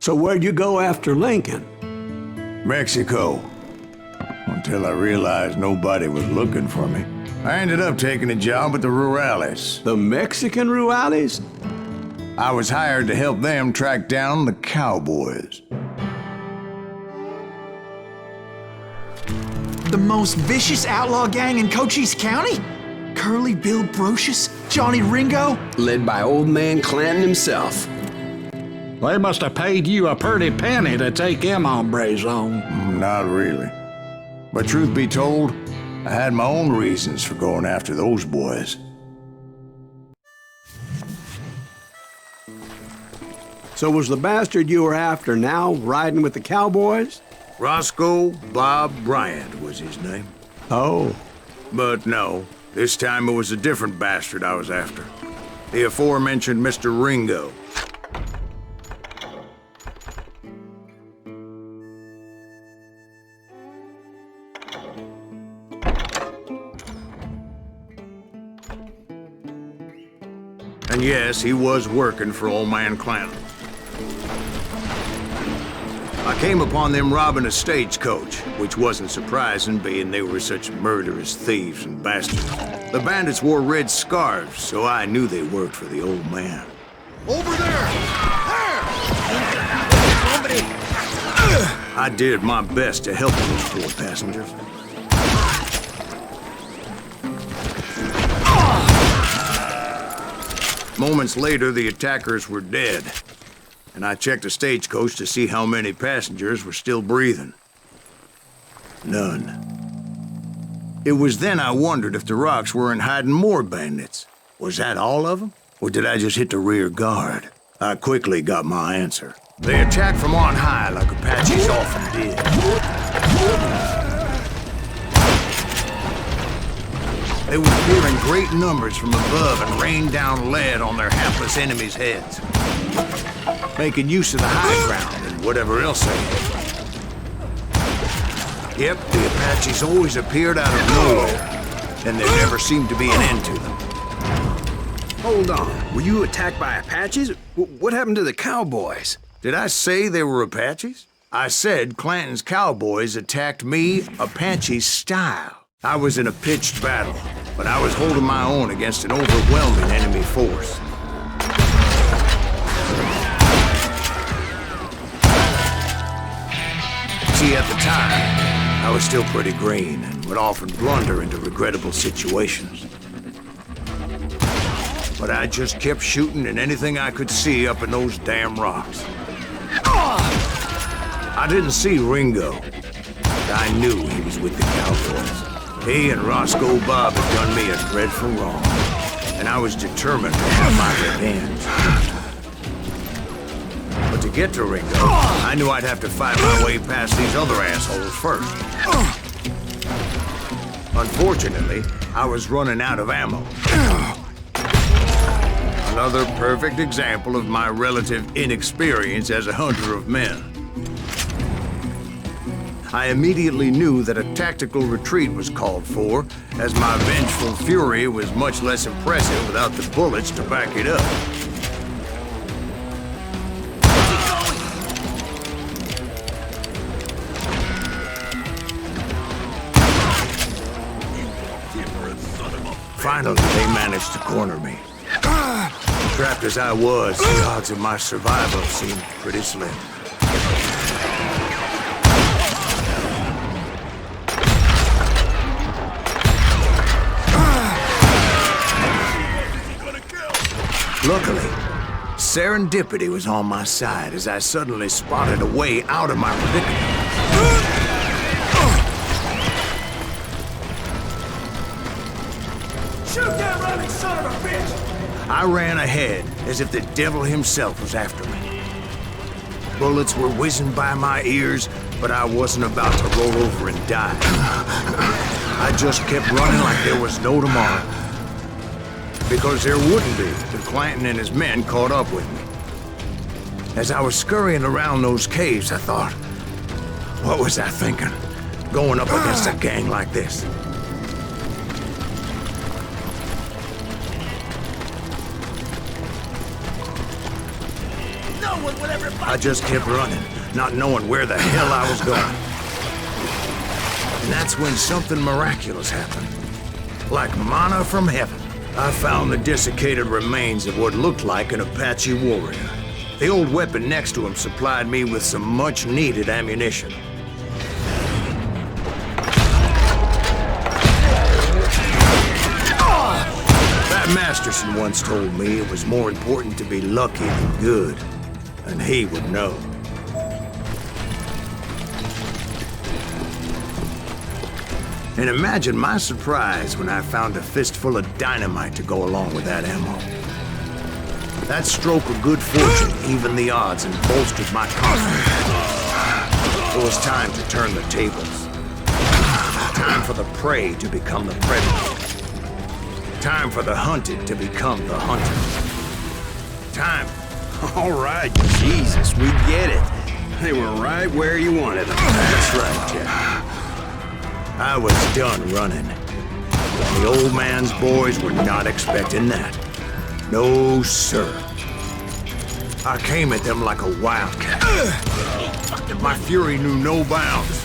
So where'd you go after Lincoln? Mexico. Until I realized nobody was looking for me. I ended up taking a job at the Rurales. The Mexican Rurales? I was hired to help them track down the Cowboys. The most vicious outlaw gang in Cochise County? Curly Bill Brocious? Johnny Ringo? Led by old man Clanton himself. They must have paid you a pretty penny to take them hombres on. Not really. But truth be told, I had my own reasons for going after those boys. So was the bastard you were after now riding with the Cowboys? Roscoe Bob Bryant was his name. Oh. But no, this time it was a different bastard I was after. The aforementioned Mr. Ringo. And yes, he was working for old man CLANTON. I came upon them robbing a stagecoach, which wasn't surprising, being they were such murderous thieves and bastards. The bandits wore red scarves, so I knew they worked for the old man. Over there! There! I did my best to help those poor passengers. Moments later, the attackers were dead, and I checked the stagecoach to see how many passengers were still breathing. None. It was then I wondered if the rocks weren't hiding more bandits. Was that all of them? Or did I just hit the rear guard? I quickly got my answer. They attacked from on high like Apaches often did. They would appear in great numbers from above and rain down lead on their hapless enemies' heads, making use of the high ground and whatever else they had. Yep, the Apaches always appeared out of nowhere, and there never seemed to be an end to them. Hold on, were you attacked by Apaches? What happened to the Cowboys? Did I say they were Apaches? I said Clanton's Cowboys attacked me Apache style. I was in a pitched battle, but I was holding my own against an overwhelming enemy force. See, at the time, I was still pretty green and would often blunder into regrettable situations. But I just kept shooting at anything I could see up in those damn rocks. I didn't see Ringo, but I knew he was with the Cowboys. He and Roscoe Bob had done me a dreadful wrong, and I was determined to have my revenge. But to get to Ringo, I knew I'd have to fight my way past these other assholes first. Unfortunately, I was running out of ammo. Another perfect example of my relative inexperience as a hunter of men. I immediately knew that a tactical retreat was called for, as my vengeful fury was much less impressive without the bullets to back it up. Finally, they managed to corner me. Trapped as I was, the odds of my survival seemed pretty slim. Luckily, serendipity was on my side as I suddenly spotted a way out of my predicament. Shoot that running son of a bitch! I ran ahead as if the devil himself was after me. Bullets were whizzing by my ears, but I wasn't about to roll over and die. I just kept running like there was no tomorrow. Because there wouldn't be if Clanton and his men caught up with me. As I was scurrying around those caves, I thought, what was I thinking? Going up against a gang like this? No one I just kept running, not knowing where the hell I was going. And that's when something miraculous happened. Like manna from heaven, I found the desiccated remains of what looked like an Apache warrior. The old weapon next to him supplied me with some much-needed ammunition. Pat Masterson once told me it was more important to be lucky than good, and he would know. And imagine my surprise when I found a fistful of dynamite to go along with that ammo. That stroke of good fortune evened the odds and bolstered my confidence. It was time to turn the tables. Time for the prey to become the predator. Time for the hunted to become the hunted. Time. All right, Jesus, we get it. They were right where you wanted them. That's right, Jack. I was done running. The old man's boys were not expecting that. No, sir. I came at them like a wildcat. My fury knew no bounds.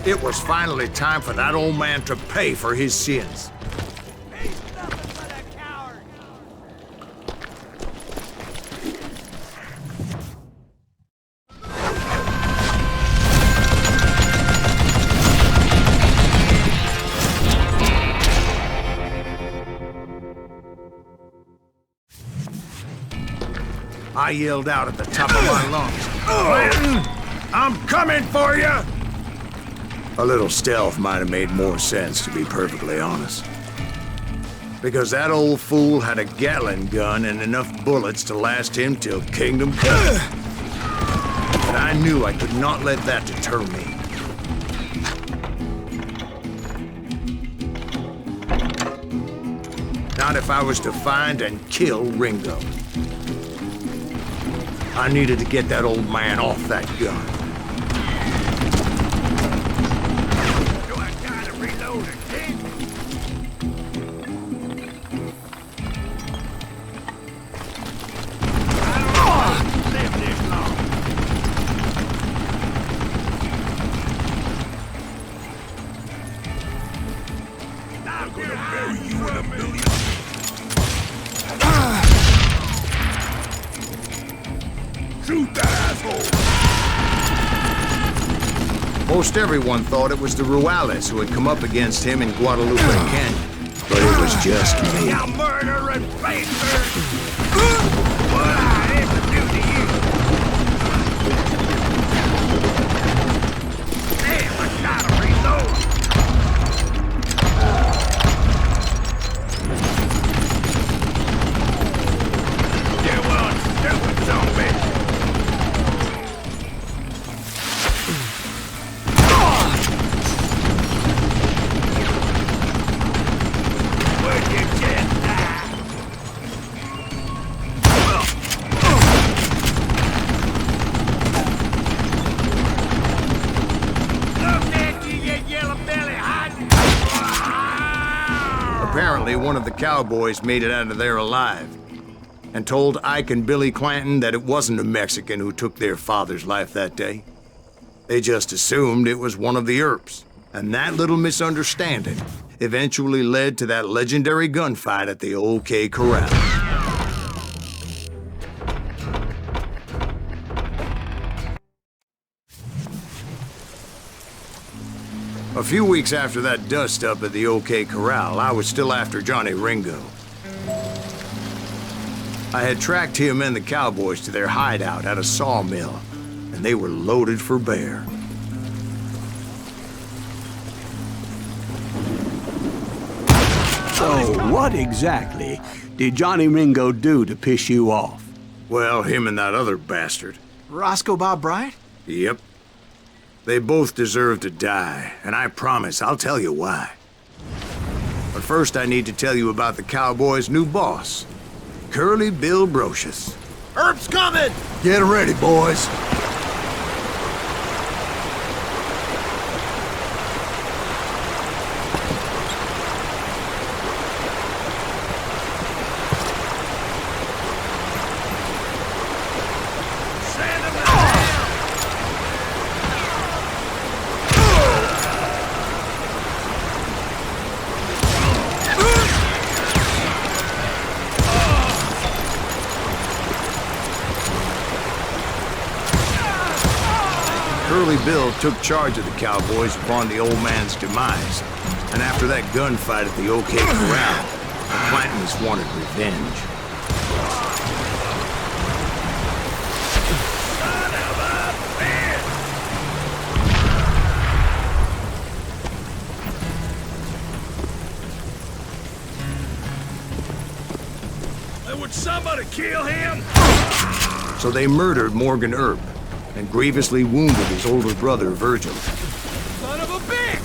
It was finally time for that old man to pay for his sins. He's nothing but a coward. I yelled out at the top of my lungs, "Clanton, I'm coming for you!" A little stealth might have made more sense, to be perfectly honest. Because that old fool had a Gatling gun and enough bullets to last him till Kingdom Come. But I knew I could not let that deter me. Not if I was to find and kill Ringo. I needed to get that old man off that gun. Most everyone thought it was the Ruales who had come up against him in Guadalupe Canyon, but it was just me. You murdering bastard! What I ever do to you? Damn, I gotta reload! You one stupid zombie! Apparently, one of the Cowboys made it out of there alive and told Ike and Billy Clanton that it wasn't a Mexican who took their father's life that day. They just assumed it was one of the Earps, and that little misunderstanding eventually led to that legendary gunfight at the OK Corral. A few weeks after that dust-up at the OK Corral, I was still after Johnny Ringo. I had tracked him and the Cowboys to their hideout at a sawmill, and they were loaded for bear. So, what exactly did Johnny Ringo do to piss you off? Well, him and that other bastard. Roscoe Bob Bryant? Yep. They both deserve to die, and I promise I'll tell you why. But first I need to tell you about the Cowboys' new boss, Curly Bill Brocious. Herb's coming! Get ready, boys. Sand him down! Curly Bill took charge of the Cowboys upon the old man's demise, and after that gunfight at the OK Corral, the Clantons wanted revenge. Son of a bitch! Would somebody kill him? So they murdered Morgan Earp and grievously wounded his older brother, Virgil. Son of a bitch!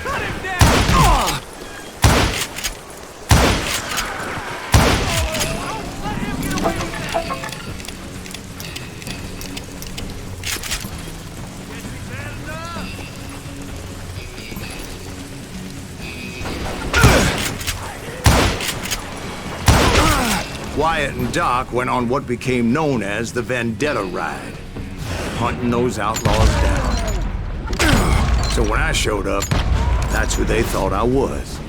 Cut him down! Let him get away with that! Guess we've had enough. Wyatt and Doc went on what became known as the Vendetta Ride, hunting those outlaws down. So when I showed up, that's who they thought I was.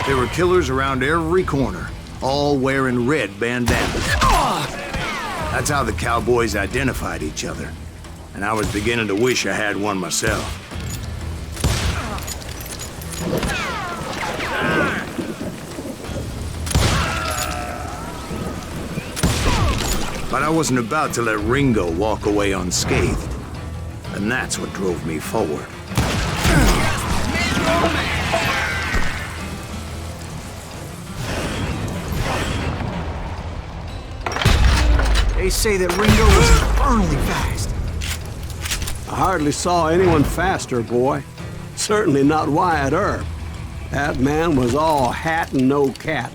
There were killers around every corner, all wearing red bandanas. That's how the Cowboys identified each other, and I was beginning to wish I had one myself. But I wasn't about to let Ringo walk away unscathed, and that's what drove me forward. They say that Ringo was infernally fast. I hardly saw anyone faster, boy. Certainly not Wyatt Earp. That man was all hat and no cat.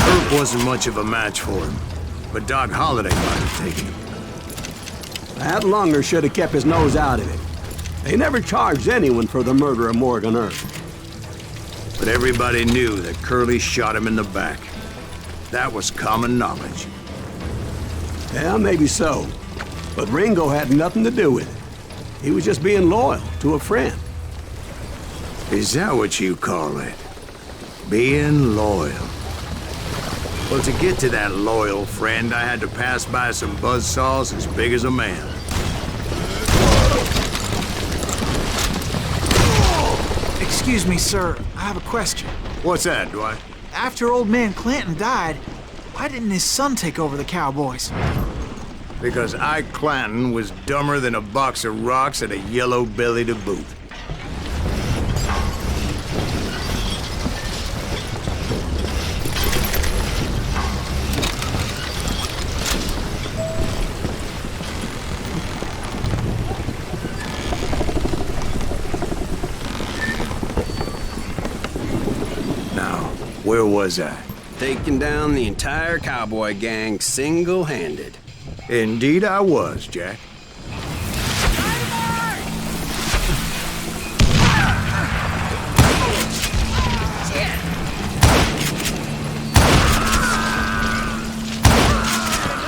Earp wasn't much of a match for him, but Doc Holliday might have taken him. That lunger should have kept his nose out of it. They never charged anyone for the murder of Morgan Earp. But everybody knew that Curly shot him in the back. That was common knowledge. Yeah, maybe so. But Ringo had nothing to do with it. He was just being loyal to a friend. Is that what you call it? Being loyal? Well, to get to that loyal friend, I had to pass by some buzzsaws as big as a man. Excuse me, sir. I have a question. What's that, Dwight? After old man Clanton died, why didn't his son take over the Cowboys? Because Ike Clanton was dumber than a box of rocks and a yellow belly to boot. Now, where was I? Taking down the entire cowboy gang single-handed. Indeed I was, Jack.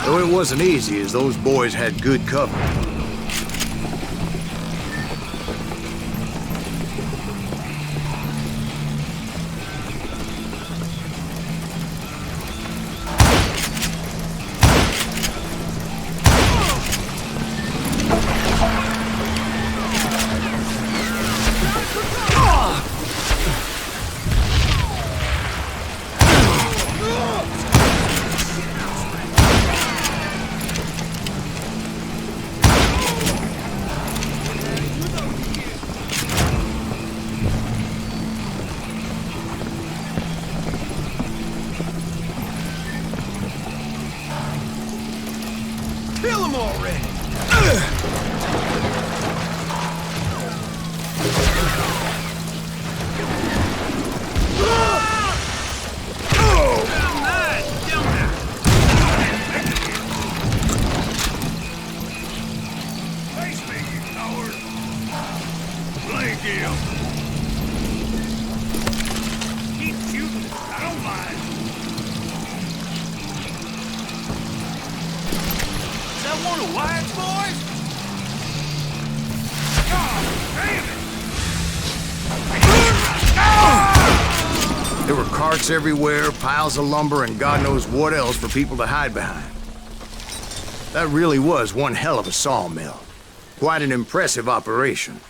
Though it wasn't easy, as those boys had good cover. Kill him already! Face me, you coward! Blame him! Keep shooting, I don't mind. Is that one of Wyatt's boys? God damn it! There were carts everywhere, piles of lumber, and God knows what else for people to hide behind. That really was one hell of a sawmill. Quite an impressive operation.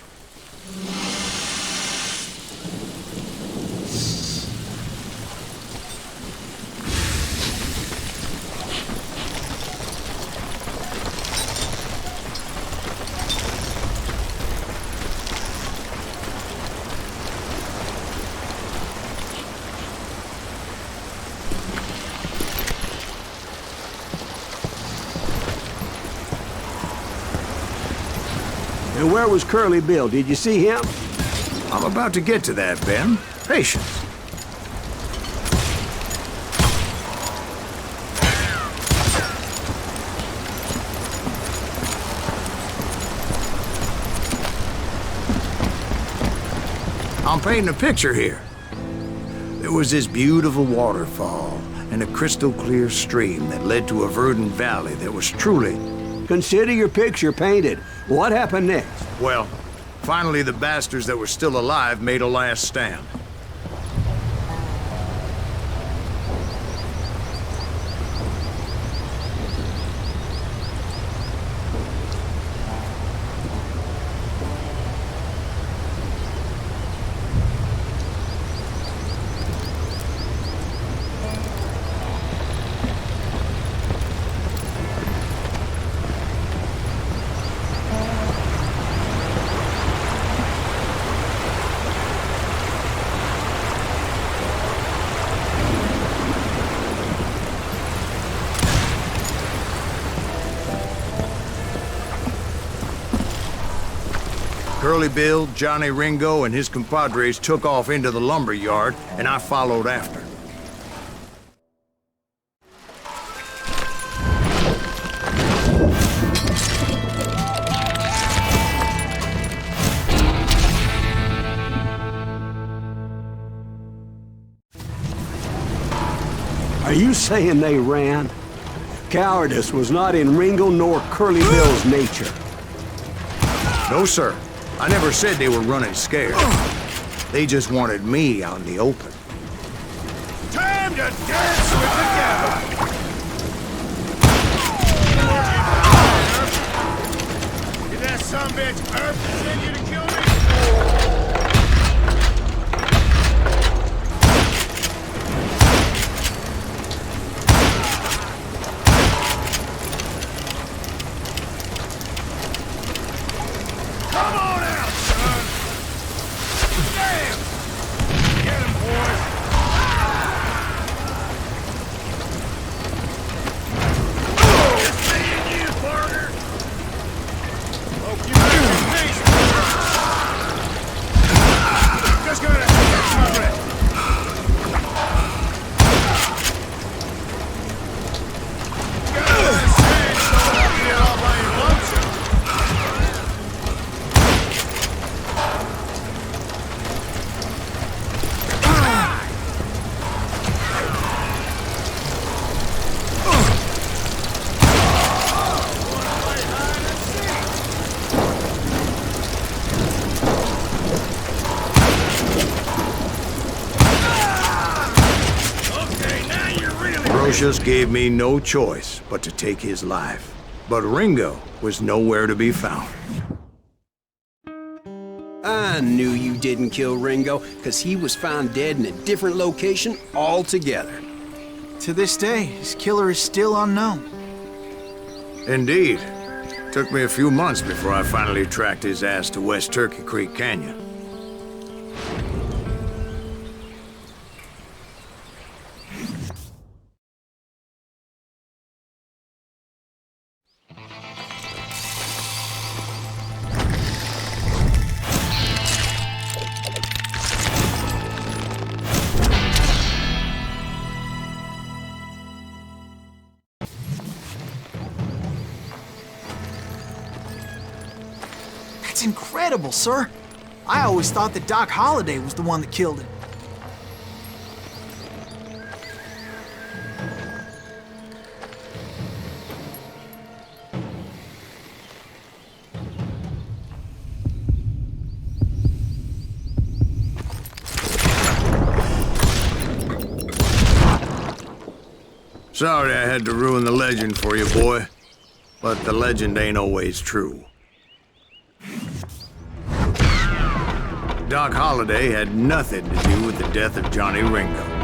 And where was Curly Bill? Did you see him? I'm about to get to that, Ben. Patience. I'm painting a picture here. There was this beautiful waterfall and a crystal clear stream that led to a verdant valley that was truly... Consider your picture painted. What happened next? Well, finally the bastards that were still alive made a last stand. Curly Bill, Johnny Ringo, and his compadres took off into the lumber yard, and I followed after. Are you saying they ran? Cowardice was not in Ringo nor Curly Bill's nature. No, sir. I never said they were running scared. They just wanted me out in the open. Time to dance with the devil! Did that sumbitch Earth send you to kill me? Come on out, son! Damn! Get him, boys! Just me and you, partner! Hope you make your peace, brother! Just gonna catch my breath! Gotta say, so I'll get all by your lonesome. Brocious gave me no choice but to take his life. But Ringo was nowhere to be found. I knew you didn't kill Ringo, because he was found dead in a different location altogether. To this day, his killer is still unknown. Indeed. Took me a few months before I finally tracked his ass to West Turkey Creek Canyon. That's incredible, sir. I always thought that Doc Holliday was the one that killed him. Sorry I had to ruin the legend for you, boy. But the legend ain't always true. Doc Holliday had nothing to do with the death of Johnny Ringo.